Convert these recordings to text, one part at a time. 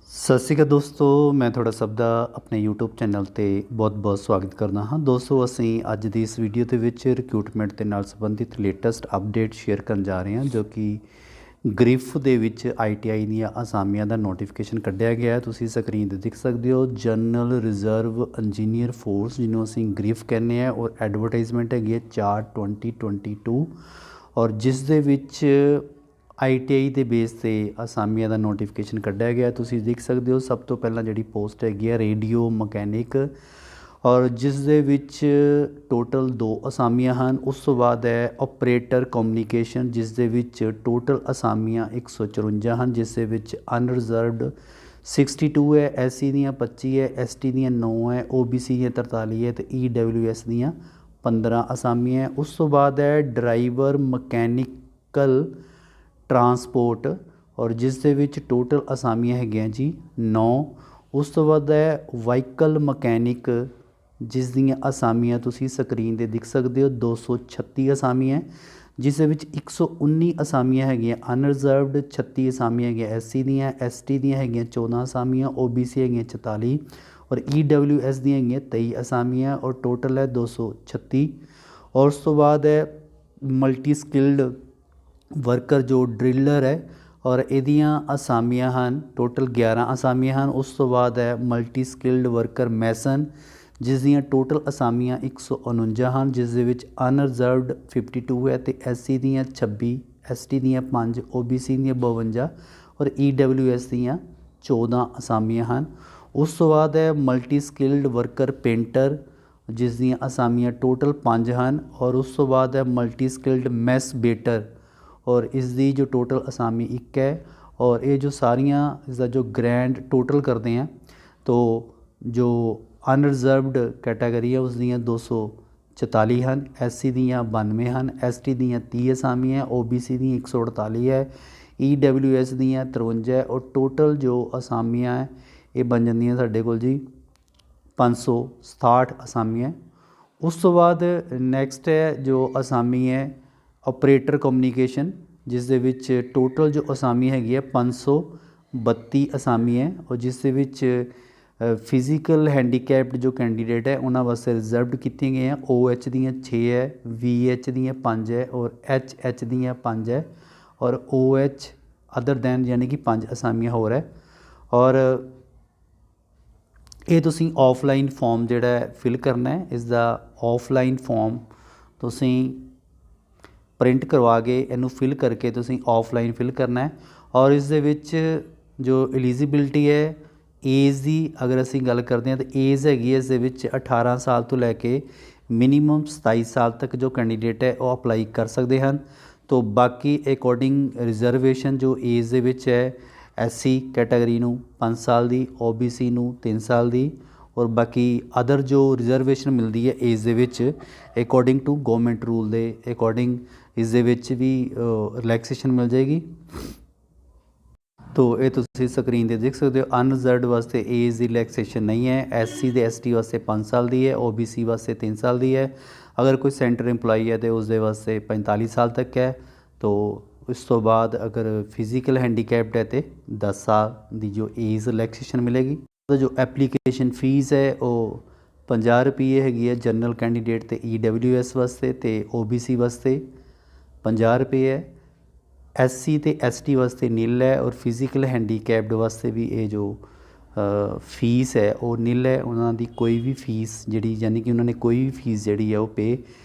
ਸਤਿ ਸ਼੍ਰੀ ਅਕਾਲ ਦੋਸਤੋ, ਮੈਂ ਤੁਹਾਡਾ ਸਭ ਦਾ ਆਪਣੇ YouTube ਚੈਨਲ 'ਤੇ ਬਹੁਤ-ਬਹੁਤ ਸਵਾਗਤ ਕਰਦਾ ਹਾਂ। ਦੋਸਤੋ, ਅਸੀਂ ਅੱਜ ਦੀ ਇਸ ਵੀਡੀਓ ਦੇ ਵਿੱਚ ਰਿਕਰੂਟਮੈਂਟ ਦੇ ਨਾਲ ਸੰਬੰਧਿਤ ਲੇਟੈਸਟ ਅਪਡੇਟ ਸ਼ੇਅਰ ਕਰਨ ਜਾ ਰਹੇ ਹਾਂ, ਜੋ ਕਿ ਗ੍ਰਿਫ ਦੇ ਵਿੱਚ ITI ਦੀਆਂ ਅਸਾਮੀਆਂ ਦਾ ਨੋਟੀਫਿਕੇਸ਼ਨ ਕੱਢਿਆ ਗਿਆ ਹੈ। ਤੁਸੀਂ ਸਕਰੀਨ 'ਤੇ ਦੇਖ ਸਕਦੇ ਹੋ, ਜਨਰਲ ਰਿਜ਼ਰਵ ਇੰਜੀਨੀਅਰ ਫੋਰਸ, ਜਿਹਨੂੰ ਅਸੀਂ ਗ੍ਰਿਫ ਕਹਿੰਦੇ ਹਾਂ, ਔਰ ਐਡਵਰਟਾਈਜ਼ਮੈਂਟ ਹੈਗੀ ਹੈ 4/20/22 ਔਰ ਜਿਸ ਦੇ ਵਿੱਚ ITI ਦੇ ਬੇਸ 'ਤੇ ਅਸਾਮੀਆਂ ਦਾ ਨੋਟੀਫਿਕੇਸ਼ਨ ਕੱਢਿਆ ਗਿਆ। ਤੁਸੀਂ ਦੇਖ ਸਕਦੇ ਹੋ, ਸਭ ਤੋਂ ਪਹਿਲਾਂ ਜਿਹੜੀ ਪੋਸਟ ਹੈਗੀ ਹੈ ਰੇਡੀਓ ਮਕੈਨਿਕ, ਔਰ ਜਿਸ ਦੇ ਵਿੱਚ ਟੋਟਲ 2 ਅਸਾਮੀਆਂ ਹਨ। ਉਸ ਤੋਂ ਬਾਅਦ ਹੈ ਆਪਰੇਟਰ ਕਮਿਊਨੀਕੇਸ਼ਨ, ਜਿਸ ਦੇ ਵਿੱਚ ਟੋਟਲ ਅਸਾਮੀਆਂ 154 ਹਨ, ਜਿਸ ਦੇ ਵਿੱਚ ਅਨਰਿਜ਼ਰਵਡ 62 ਹੈ, SC ਦੀਆਂ 25 ਹੈ, ST ਦੀਆਂ 9 ਹੈ, OBC ਦੀਆਂ 43 ਹੈ, ਅਤੇ EWS ਦੀਆਂ 15 ਅਸਾਮੀਆਂ ਹੈ। ਉਸ ਤੋਂ ਬਾਅਦ ਹੈ ਡਰਾਈਵਰ ਮਕੈਨੀਕਲ ਟਰਾਂਸਪੋਰਟ, ਔਰ ਜਿਸ ਦੇ ਵਿੱਚ ਟੋਟਲ ਅਸਾਮੀਆਂ ਹੈਗੀਆਂ ਜੀ 9। ਉਸ ਤੋਂ ਬਾਅਦ ਹੈ ਵਾਹੀਕਲ ਮਕੈਨਿਕ, ਜਿਸ ਦੀਆਂ ਅਸਾਮੀਆਂ ਤੁਸੀਂ ਸਕਰੀਨ 'ਤੇ ਦੇਖ ਸਕਦੇ ਹੋ, 236 ਅਸਾਮੀਆਂ, ਜਿਸ ਦੇ ਵਿੱਚ 119 ਅਸਾਮੀਆਂ ਹੈਗੀਆਂ ਅਨਰਿਜ਼ਰਵਡ, 36 ਅਸਾਮੀਆਂ ਹੈਗੀਆਂ SC ਦੀਆਂ, ST ਦੀਆਂ ਹੈਗੀਆਂ 14 ਅਸਾਮੀਆਂ, OBC ਹੈਗੀਆਂ 44, ਔਰ EWS ਦੀਆਂ ਹੈਗੀਆਂ 23 ਅਸਾਮੀਆਂ, ਔਰ ਟੋਟਲ ਹੈ 236। ਔਰ ਉਸ ਤੋਂ ਬਾਅਦ ਹੈ ਮਲਟੀ ਸਕਿਲਡ ਵਰਕਰ, ਜੋ ਡਰਿਲਰ ਹੈ, ਔਰ ਇਹਦੀਆਂ ਅਸਾਮੀਆਂ ਹਨ ਟੋਟਲ 11 ਅਸਾਮੀਆਂ ਹਨ। ਉਸ ਤੋਂ ਬਾਅਦ ਹੈ ਮਲਟੀ ਸਕਿਲਡ ਵਰਕਰ ਮੈਸਨ, ਜਿਸ ਦੀਆਂ ਟੋਟਲ ਅਸਾਮੀਆਂ 149 ਹਨ, ਜਿਸ ਦੇ ਵਿੱਚ ਅਨਰਿਜ਼ਰਵਡ 52 ਹੈ, ਅਤੇ SC ਦੀਆਂ 26, ST ਦੀਆਂ 5, OBC ਦੀਆਂ 52, ਔਰ EWS ਦੀਆਂ 14 ਅਸਾਮੀਆਂ ਹਨ। ਉਸ ਤੋਂ ਬਾਅਦ ਹੈ ਮਲਟੀ ਸਕਿਲਡ ਵਰਕਰ ਪੇਂਟਰ, ਜਿਸ ਦੀਆਂ ਅਸਾਮੀਆਂ ਟੋਟਲ 5 ਹਨ, ਔਰ ਉਸ ਤੋਂ ਬਾਅਦ ਹੈ ਮਲਟੀ ਸਕਿਲਡ ਮੈਸ ਬੇਟਰ, ਔਰ ਇਸ ਦੀ ਜੋ ਟੋਟਲ ਅਸਾਮੀ 1 ਹੈ। ਔਰ ਇਹ ਜੋ ਸਾਰੀਆਂ ਇਸਦਾ ਜੋ ਗ੍ਰੈਂਡ ਟੋਟਲ ਕਰਦੇ हैं तो ਜੋ ਅਨਰਿਜ਼ਰਵਡ ਕੈਟਾਗਰੀ ਹੈ ਉਸ ਦੀਆਂ 244 ਹਨ, SC ਦੀਆਂ 92 ਹਨ, ST ਦੀਆਂ 30 ਅਸਾਮੀਆਂ, OBC ਦੀਆਂ 148 ਹੈ, EWS ਦੀਆਂ 53 ਹੈ, ਔਰ ਟੋਟਲ ਜੋ ਅਸਾਮੀਆਂ ਹੈ ਇਹ ਬਣ ਜਾਂਦੀਆਂ ਸਾਡੇ ਕੋਲ ਜੀ 567 ਅਸਾਮੀਆਂ। ਉਸ ਤੋਂ ਬਾਅਦ ਨੈਕਸਟ ਹੈ ਜੋ ਅਸਾਮੀ ਹੈ ਆਪਰੇਟਰ ਕਮਿਊਨੀਕੇਸ਼ਨ, ਜਿਸ ਦੇ ਵਿੱਚ ਟੋਟਲ ਜੋ ਅਸਾਮੀ ਹੈਗੀ ਹੈ 532 ਅਸਾਮੀ ਹੈ, ਔਰ ਜਿਸ ਦੇ ਵਿੱਚ ਫਿਜ਼ੀਕਲ ਹੈਂਡੀਕੈਪਡ ਜੋ ਕੈਂਡੀਡੇਟ ਹੈ ਉਹਨਾਂ ਵਾਸਤੇ ਰਿਜ਼ਰਵਡ ਕੀਤੀਆਂ ਗਈਆਂ। OH ਦੀਆਂ 6 ਹੈ, VH ਦੀਆਂ 5 ਹੈ, ਔਰ HH ਦੀਆਂ 5 ਹੈ, ਔਰ OH ਅਦਰ ਦੈਨ ਯਾਨੀ ਕਿ 5 ਅਸਾਮੀਆਂ ਹੋਰ ਹੈ। ਔਰ ਇਹ ਤੁਸੀਂ ਆਫਲਾਈਨ ਫਾਰਮ ਜਿਹੜਾ ਫਿਲ ਕਰਨਾ ਹੈ। ਇਸ ਦਾ ਆਫਲਾਈਨ ਫਾਰਮ ਤੁਸੀਂ ਪ੍ਰਿੰਟ ਕਰਵਾ ਕੇ ਇਹਨੂੰ ਫਿਲ ਕਰਕੇ ਤੁਸੀਂ ਆਫਲਾਈਨ ਫਿਲ ਕਰਨਾ ਹੈ। ਔਰ ਇਸ ਦੇ ਵਿੱਚ ਜੋ ਐਲੀਜੀਬਿਲਟੀ ਹੈ ਏਜ ਦੀ ਅਗਰ ਅਸੀਂ ਗੱਲ ਕਰਦੇ ਹਾਂ ਤਾਂ ਏਜ ਹੈਗੀ ਹੈ ਇਸ ਦੇ ਵਿੱਚ 18 ਸਾਲ ਤੋਂ ਲੈ ਕੇ ਮਿਨੀਮਮ 27 ਸਾਲ ਤੱਕ ਜੋ ਕੈਂਡੀਡੇਟ ਹੈ ਉਹ ਅਪਲਾਈ ਕਰ ਸਕਦੇ ਹਨ। ਤੋ ਬਾਕੀ ਅਕੋਰਡਿੰਗ ਰਿਜ਼ਰਵੇਸ਼ਨ ਜੋ ਏਜ ਦੇ ਵਿੱਚ ਹੈ SC ਕੈਟਾਗਰੀ ਨੂੰ 5 ਸਾਲ ਦੀ, OBC ਨੂੰ 3 ਸਾਲ ਦੀ, ਔਰ ਬਾਕੀ ਅਦਰ ਜੋ ਰਿਜ਼ਰਵੇਸ਼ਨ ਮਿਲਦੀ ਹੈ ਏਜ ਦੇ ਵਿੱਚ ਅਕੋਰਡਿੰਗ ਟੂ ਗੌਰਮੈਂਟ ਰੂਲ ਦੇ ਅਕੋਰਡਿੰਗ ਇਸ ਦੇ ਵਿੱਚ ਵੀ ਰਿਲੈਕਸੇਸ਼ਨ ਮਿਲ ਜਾਏਗੀ। ਤੋ ਇਹ ਤੁਸੀਂ ਸਕਰੀਨ 'ਤੇ ਦੇਖ ਸਕਦੇ ਹੋ। ਅਨਰਿਜ਼ਰਵਡ ਵਾਸਤੇ ਏਜ ਦੀ ਰਿਲੈਕਸੇਸ਼ਨ ਨਹੀਂ ਹੈ। SC ਤੇ ST ਵਾਸਤੇ 5 ਸਾਲ ਦੀ ਹੈ, OBC ਵਾਸਤੇ 3 ਸਾਲ ਦੀ ਹੈ। ਅਗਰ ਕੋਈ ਸੈਂਟਰ ਇੰਪਲਾਈ ਹੈ ਤਾਂ ਉਸ ਦੇ ਵਾਸਤੇ 45 ਸਾਲ ਤੱਕ ਹੈ। ਤੋ ਇਸ ਤੋਂ ਬਾਅਦ ਅਗਰ ਫਿਜ਼ੀਕਲ ਹੈਂਡੀਕੈਪਡ ਹੈ ਤਾਂ 10 ਸਾਲ ਦੀ ਜੋ ਏਜ ਰਿਲੈਕਸੇਸ਼ਨ ਮਿਲੇਗੀ। ਜੋ ਐਪਲੀਕੇਸ਼ਨ ਫੀਸ ਹੈ ਉਹ 50 ਰੁਪਏ ਹੈਗੀ ਹੈ ਜਨਰਲ ਕੈਂਡੀਡੇਟ ਅਤੇ EWS ਵਾਸਤੇ, ਅਤੇ OBC ਵਾਸਤੇ 50 ਰੁਪਏ ਹੈ। SC ਅਤੇ ST ਵਾਸਤੇ ਨਿਲ ਹੈ, ਔਰ ਫਿਜ਼ੀਕਲ ਹੈਂਡੀਕੈਪਡ ਵਾਸਤੇ ਵੀ ਇਹ ਜੋ ਫੀਸ ਹੈ ਉਹ ਨਿਲ ਹੈ। ਉਹਨਾਂ ਦੀ ਕੋਈ ਵੀ ਫੀਸ ਜਿਹੜੀ ਯਾਨੀ ਕਿ ਉਹਨਾਂ ਨੇ ਕੋਈ ਵੀ ਫੀਸ ਜਿਹੜੀ ਹੈ ਉਹ ਪੇ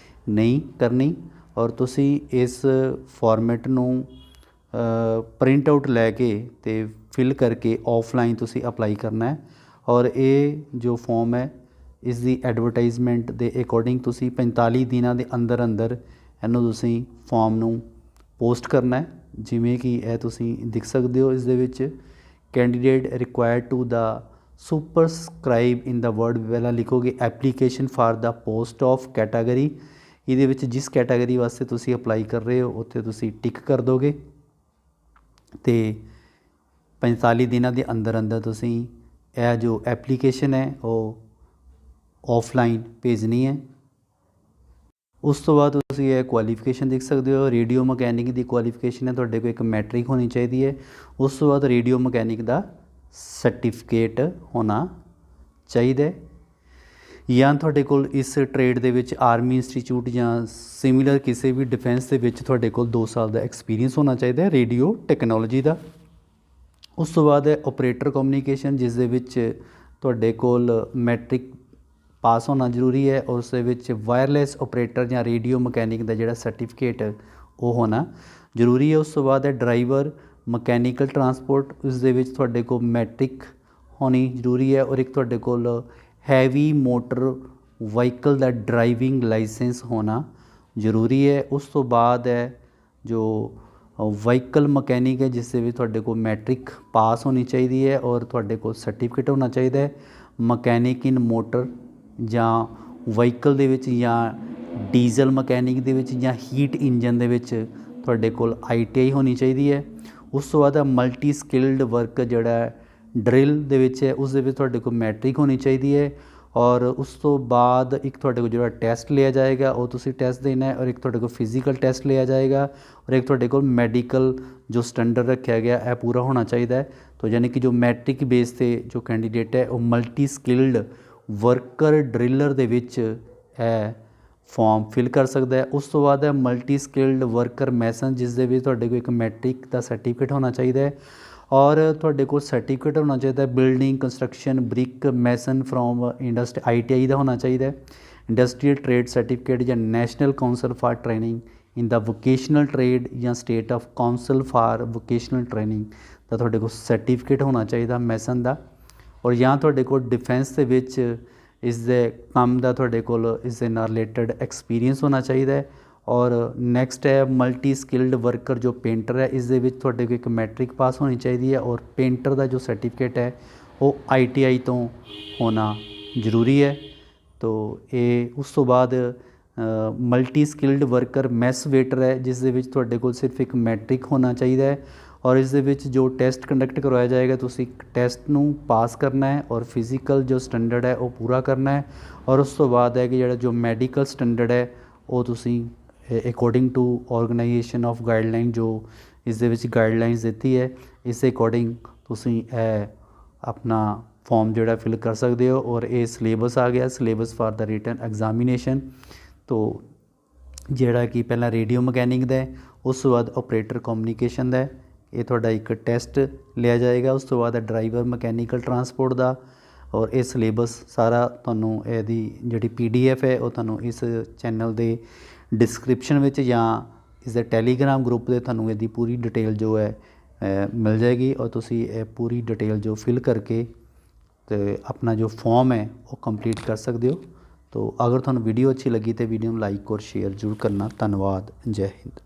ਨਹੀਂ ਕਰਨੀ। ਔਰ ਤੁਸੀਂ ਇਸ ਫਾਰਮੈਟ ਨੂੰ ਪ੍ਰਿੰਟ ਆਊਟ ਲੈ ਕੇ ਅਤੇ ਫਿਲ ਕਰਕੇ ਆਫਲਾਈਨ ਤੁਸੀਂ ਅਪਲਾਈ ਕਰਨਾ ਹੈ। ਔਰ ਇਹ ਜੋ ਫੋਰਮ ਹੈ ਇਸ ਦੀ ਐਡਵਰਟਾਈਜ਼ਮੈਂਟ ਦੇ ਅਕੋਰਡਿੰਗ ਤੁਸੀਂ 45 ਦਿਨਾਂ ਦੇ ਅੰਦਰ ਅੰਦਰ ਇਹਨੂੰ ਤੁਸੀਂ ਫੋਰਮ ਨੂੰ ਪੋਸਟ ਕਰਨਾ ਹੈ। ਜਿਵੇਂ ਕਿ ਇਹ ਤੁਸੀਂ ਦੇਖ ਸਕਦੇ ਹੋ, ਇਸ ਦੇ ਵਿੱਚ candidate required to the superscribe in the word, ਪਹਿਲਾਂ ਲਿਖੋਗੇ application for the post of category. ਇਹਦੇ ਵਿੱਚ ਜਿਸ ਕੈਟਾਗਰੀ ਵਾਸਤੇ ਤੁਸੀਂ ਅਪਲਾਈ ਕਰ ਰਹੇ ਹੋ ਉੱਥੇ ਤੁਸੀਂ ਟਿਕ ਕਰ ਦੋਗੇ, ਅਤੇ 45 ਦਿਨਾਂ ਦੇ ਅੰਦਰ ਅੰਦਰ ਤੁਸੀਂ ਇਹ ਜੋ ਐਪਲੀਕੇਸ਼ਨ ਹੈ ਉਹ ਆਫਲਾਈਨ ਭੇਜਣੀ ਹੈ। ਉਸ ਤੋਂ ਬਾਅਦ ਤੁਸੀਂ ਇਹ ਕੁਆਲੀਫਿਕੇਸ਼ਨ ਦੇਖ ਸਕਦੇ ਹੋ। ਰੇਡੀਓ ਮਕੈਨਿਕ ਦੀ ਕੁਆਲੀਫਿਕੇਸ਼ਨ ਹੈ ਤੁਹਾਡੇ ਕੋਲ ਇੱਕ ਮੈਟ੍ਰਿਕ ਹੋਣੀ ਚਾਹੀਦੀ ਹੈ। ਉਸ ਤੋਂ ਬਾਅਦ ਰੇਡੀਓ ਮਕੈਨਿਕ ਦਾ ਸਰਟੀਫਿਕੇਟ ਹੋਣਾ ਚਾਹੀਦਾ ਜਾਂ ਤੁਹਾਡੇ ਕੋਲ ਇਸ ਟ੍ਰੇਡ ਦੇ ਵਿੱਚ ਆਰਮੀ ਇੰਸਟੀਚਿਊਟ ਜਾਂ ਸਿਮਿਲਰ ਕਿਸੇ ਵੀ ਡਿਫੈਂਸ ਦੇ ਵਿੱਚ ਤੁਹਾਡੇ ਕੋਲ 2 ਸਾਲ ਦਾ ਐਕਸਪੀਰੀਅੰਸ ਹੋਣਾ ਚਾਹੀਦਾ ਰੇਡੀਓ ਟੈਕਨੋਲੋਜੀ ਦਾ। ਉਸ ਤੋਂ ਬਾਅਦ ਹੈ ਓਪਰੇਟਰ ਕਮਿਊਨੀਕੇਸ਼ਨ, ਜਿਸ ਦੇ ਵਿੱਚ ਤੁਹਾਡੇ ਕੋਲ ਮੈਟ੍ਰਿਕ ਪਾਸ ਹੋਣਾ ਜ਼ਰੂਰੀ ਹੈ ਔਰ ਉਸ ਦੇ ਵਿੱਚ ਵਾਇਰਲੈਸ ਓਪਰੇਟਰ ਜਾਂ ਰੇਡੀਓ ਮਕੈਨਿਕ ਦਾ ਜਿਹੜਾ ਸਰਟੀਫਿਕੇਟ ਉਹ ਹੋਣਾ ਜ਼ਰੂਰੀ ਹੈ। ਉਸ ਤੋਂ ਬਾਅਦ ਹੈ ਡਰਾਈਵਰ ਮਕੈਨੀਕਲ ਟਰਾਂਸਪੋਰਟ, ਉਸ ਦੇ ਵਿੱਚ ਤੁਹਾਡੇ ਕੋਲ ਮੈਟ੍ਰਿਕ ਹੋਣੀ ਜ਼ਰੂਰੀ ਹੈ ਔਰ ਇੱਕ ਤੁਹਾਡੇ ਕੋਲ ਹੈਵੀ ਮੋਟਰ ਵਹੀਕਲ ਦਾ ਡਰਾਈਵਿੰਗ ਲਾਇਸੈਂਸ ਹੋਣਾ ਜ਼ਰੂਰੀ ਹੈ। ਉਸ ਤੋਂ ਬਾਅਦ ਹੈ ਜੋ ਵਹੀਕਲ ਮਕੈਨਿਕ ਹੈ, ਜਿਸ ਦੇ ਵਿੱਚ ਤੁਹਾਡੇ ਕੋਲ ਮੈਟ੍ਰਿਕ ਪਾਸ ਹੋਣੀ ਚਾਹੀਦੀ ਹੈ ਔਰ ਤੁਹਾਡੇ ਕੋਲ ਸਰਟੀਫਿਕੇਟ ਹੋਣਾ ਚਾਹੀਦਾ ਹੈ। ਮਕੈਨਿਕ ਇਨ ਮੋਟਰ ਜਾਂ ਵਹੀਕਲ ਦੇ ਵਿੱਚ ਜਾਂ ਡੀਜ਼ਲ ਮਕੈਨਿਕ ਦੇ ਵਿੱਚ ਜਾਂ ਹੀਟ ਇੰਜਨ ਦੇ ਵਿੱਚ ਤੁਹਾਡੇ ਕੋਲ ITI ਹੋਣੀ ਚਾਹੀਦੀ ਹੈ। ਉਸ ਤੋਂ ਬਾਅਦ ਮਲਟੀ ਸਕਿਲਡ ਵਰਕ ਜਿਹੜਾ ਡਰਿਲ ਦੇ ਵਿੱਚ ਹੈ, ਉਸ ਦੇ ਵਿੱਚ ਤੁਹਾਡੇ ਕੋਲ ਮੈਟ੍ਰਿਕ ਹੋਣੀ ਚਾਹੀਦੀ ਹੈ ਔਰ ਉਸ ਤੋਂ ਬਾਅਦ ਇੱਕ ਤੁਹਾਡੇ ਕੋਲ ਜਿਹੜਾ ਟੈਸਟ ਲਿਆ ਜਾਏਗਾ ਉਹ ਤੁਸੀਂ ਟੈਸਟ ਦੇਣਾ ਹੈ ਔਰ ਇੱਕ ਤੁਹਾਡੇ ਕੋਲ ਫਿਜ਼ੀਕਲ ਟੈਸਟ ਲਿਆ ਜਾਏਗਾ ਔਰ ਇੱਕ ਤੁਹਾਡੇ ਕੋਲ ਮੈਡੀਕਲ ਜੋ ਸਟੈਂਡਰਡ ਰੱਖਿਆ ਗਿਆ ਇਹ ਪੂਰਾ ਹੋਣਾ ਚਾਹੀਦਾ ਹੈ। ਤਾਂ ਯਾਨੀ ਕਿ ਜੋ ਮੈਟ੍ਰਿਕ ਬੇਸ 'ਤੇ ਜੋ ਕੈਂਡੀਡੇਟ ਹੈ ਉਹ ਮਲਟੀ ਸਕਿਲਡ ਵਰਕਰ ਡਰਿਲਰ ਦੇ ਵਿੱਚ ਇਹ ਫਾਰਮ ਫਿਲ ਕਰ ਸਕਦਾ ਹੈ। ਉਸ ਤੋਂ ਬਾਅਦ ਹੈ ਮਲਟੀ ਸਕਿਲਡ ਵਰਕਰ ਮੈਸਨ, ਜਿਸ ਦੇ ਵਿੱਚ ਤੁਹਾਡੇ ਕੋਲ ਇੱਕ ਮੈਟ੍ਰਿਕ ਦਾ ਸਰਟੀਫਿਕੇਟ ਹੋਣਾ ਚਾਹੀਦਾ ਹੈ ਔਰ ਤੁਹਾਡੇ ਕੋਲ ਸਰਟੀਫਿਕੇਟ ਹੋਣਾ ਚਾਹੀਦਾ building construction brick mason from ITI ਦਾ ਹੋਣਾ ਚਾਹੀਦਾ ਹੈ। ਇੰਡਸਟਰੀਅਲ ਟ੍ਰੇਡ ਸਰਟੀਫਿਕੇਟ ਜਾਂ national council for training in the vocational trade ਜਾਂ state of council for vocational training ਦਾ ਤੁਹਾਡੇ ਕੋਲ ਸਰਟੀਫਿਕੇਟ ਹੋਣਾ ਚਾਹੀਦਾ ਮੈਸਨ ਦਾ। ਔਰ ਜਾਂ ਤੁਹਾਡੇ ਕੋਲ ਡਿਫੈਂਸ ਦੇ ਵਿੱਚ ਇਸ ਦੇ ਕੰਮ ਦਾ ਤੁਹਾਡੇ ਕੋਲ ਇਸ ਦੇ ਨਾਲ ਰਿਲੇਟਡ ਐਕਸਪੀਰੀਅੰਸ ਹੋਣਾ ਚਾਹੀਦਾ ਹੈ। ਔਰ ਨੈਕਸਟ ਹੈ ਮਲਟੀ ਸਕਿਲਡ ਵਰਕਰ ਜੋ ਪੇਂਟਰ ਹੈ, ਇਸ ਦੇ ਵਿੱਚ ਤੁਹਾਡੇ ਕੋਲ ਇੱਕ ਮੈਟ੍ਰਿਕ ਪਾਸ ਹੋਣੀ ਚਾਹੀਦੀ ਹੈ ਔਰ ਪੇਂਟਰ ਦਾ ਜੋ ਸਰਟੀਫਿਕੇਟ ਹੈ ਉਹ ITI ਤੋਂ ਹੋਣਾ ਜ਼ਰੂਰੀ ਹੈ। ਤੋ ਇਹ ਉਸ ਤੋਂ ਬਾਅਦ multi skilled worker mess waiter ਹੈ, ਜਿਸ ਦੇ ਵਿੱਚ ਤੁਹਾਡੇ ਕੋਲ ਸਿਰਫ ਇੱਕ ਮੈਟ੍ਰਿਕ ਹੋਣਾ ਚਾਹੀਦਾ ਹੈ ਔਰ ਇਸ ਦੇ ਵਿੱਚ ਜੋ ਟੈਸਟ ਕੰਡਕਟ ਕਰਵਾਇਆ ਜਾਏਗਾ ਤੁਸੀਂ ਟੈਸਟ ਨੂੰ ਪਾਸ ਕਰਨਾ ਹੈ ਔਰ ਫਿਜ਼ੀਕਲ ਜੋ ਸਟੈਂਡਰਡ ਹੈ ਉਹ ਪੂਰਾ ਕਰਨਾ ਹੈ ਔਰ ਉਸ ਤੋਂ ਬਾਅਦ ਹੈ ਕਿ ਜਿਹੜਾ ਜੋ ਮੈਡੀਕਲ ਸਟੈਂਡਰਡ ਹੈ ਉਹ ਤੁਸੀਂ according to organisation of guideline ਜੋ ਇਸ ਦੇ ਵਿੱਚ ਗਾਈਡਲਾਈਨਸ ਦਿੱਤੀ ਹੈ ਇਸ ਦੇ ਅਕੋਰਡਿੰਗ ਤੁਸੀਂ ਇਹ ਆਪਣਾ ਫਾਰਮ ਜਿਹੜਾ ਫਿਲ ਕਰ ਸਕਦੇ ਹੋ। ਔਰ ਇਹ ਸਿਲੇਬਸ ਆ ਗਿਆ, syllabus for the written examination. ਤੋ ਜਿਹੜਾ ਕਿ ਪਹਿਲਾਂ ਰੇਡੀਓ ਮਕੈਨਿਕ ਦਾ ਹੈ, ਉਸ ਤੋਂ ਬਾਅਦ ਓਪਰੇਟਰ ਕਮਿਊਨੀਕੇਸ਼ਨ ਦਾ ਹੈ, ਇਹ ਤੁਹਾਡਾ ਇੱਕ ਟੈਸਟ ਲਿਆ ਜਾਏਗਾ। ਉਸ ਤੋਂ ਬਾਅਦ ਡਰਾਈਵਰ ਮਕੈਨੀਕਲ ਟਰਾਂਸਪੋਰਟ ਦਾ ਔਰ ਇਹ ਸਿਲੇਬਸ ਸਾਰਾ ਤੁਹਾਨੂੰ ਇਹਦੀ ਜਿਹੜੀ PDF ਹੈ ਉਹ ਤੁਹਾਨੂੰ ਇਸ ਚੈਨਲ ਦੇ ਡਿਸਕ੍ਰਿਪਸ਼ਨ ਵਿੱਚ ਜਾਂ ਇਸ ਦੇ ਟੈਲੀਗ੍ਰਾਮ ਗਰੁੱਪ ਦੇ ਤੁਹਾਨੂੰ ਇਹਦੀ ਪੂਰੀ ਡਿਟੇਲ ਜੋ ਹੈ ਮਿਲ ਜਾਏਗੀ ਔਰ ਤੁਸੀਂ ਇਹ ਪੂਰੀ ਡਿਟੇਲ ਜੋ ਫਿਲ ਕਰਕੇ ਅਤੇ ਆਪਣਾ ਜੋ ਫਾਰਮ ਹੈ ਉਹ ਕੰਪਲੀਟ ਕਰ ਸਕਦੇ ਹੋ। ਤੋ ਅਗਰ ਤੁਹਾਨੂੰ ਵੀਡੀਓ ਅੱਛੀ ਲੱਗੀ ਤਾਂ ਵੀਡੀਓ ਨੂੰ ਲਾਈਕ ਔਰ ਸ਼ੇਅਰ ਜ਼ਰੂਰ ਕਰਨਾ। ਧੰਨਵਾਦ। ਜੈ ਹਿੰਦ।